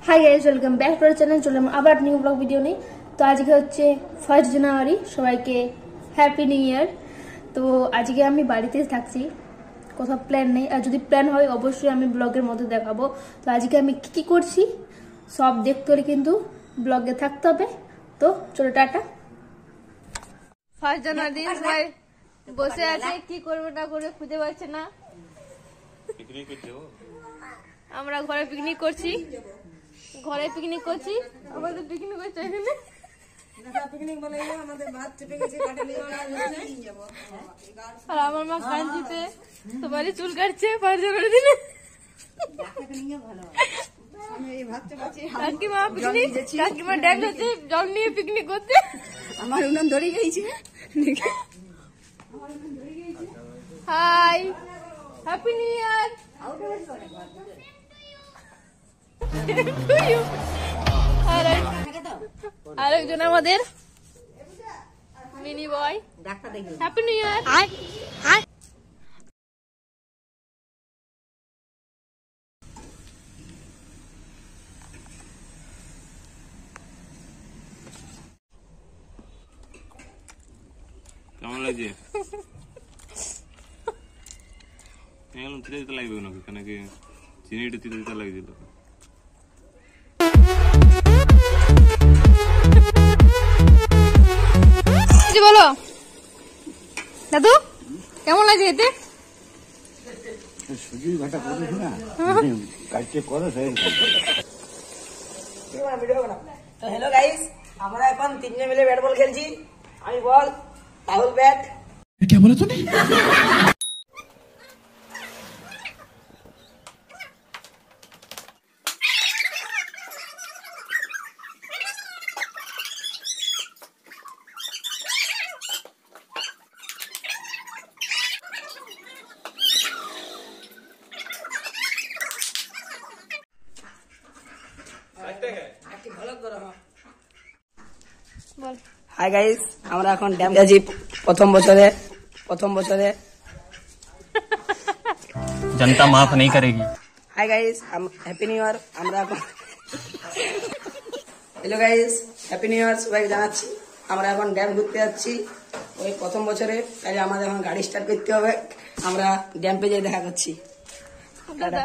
Hi guys, welcome back to our channel. চললাম আবার new blog video নিয়ে। তো আজকে হচ্ছে 1 জানুয়ারি, সবাইকে হ্যাপি নিউ ইয়ার। তো আজকে আমি বাড়িতেই থাকছি, কোথাও প্ল্যান নেই, আর যদি প্ল্যান হয় অবশ্যই আমি ব্লগের মধ্যে দেখাবো। তো আজকে আমি কি করছি সব দেখতে হলে কিন্তু ব্লগে থাকতে হবে। তো চলো টাটা। 1 জানুয়ারি দিন সবাই বসে আছে, কি করবে না করবে খুঁজে পাচ্ছে না। আমরা ঘরে পিকনিক করছি, আমাদের পিকনিক হচ্ছে এখানে। আর আমার মা কাঞ্জিতে তোমারই চুল কাটছে 1 জানুয়ারি দিনে। কাকিমা ড্যাম হচ্ছে জল নিয়ে পিকনিক করতে। আমার উনান ধরে গেছে। Hi, happy new year. আর একজন আমাদের mini boy, happy new year. কেমন লাগছে? তিতে দিতে লাগবে নাকি? কেন কি চিনিটা তিতে দিতে লাগছিল? বলো দাদু, কেমন লাগছে এতে? সুজি ঘাটা করিস না, কাটতে করো। তো হ্যালো গাইস, আমরা এখন তিনজনে মিলে ব্যাট বল খেলছি। আমি বল, রাহুল ব্যাট। क्या बोला तूने? হাই গাইস, আমরা এখন ড্যাম গেছি প্রথম বছরে। जनता माफ नहीं करेगी। হাই গাইস, হ্যাপি নিউ ইয়ার। আমরা এখন হ্যালো গাইস, হ্যাপি নিউ ইয়ার সবাইকে জানাচ্ছি। আমরা এখন ড্যাম ঘুরতে যাচ্ছি ওই প্রথম বছরে, তাই আমাদের এখন গাড়ি স্টার্ট করতে হবে। আমরা ড্যাম পেয়ে দেখা করছি। টাটা।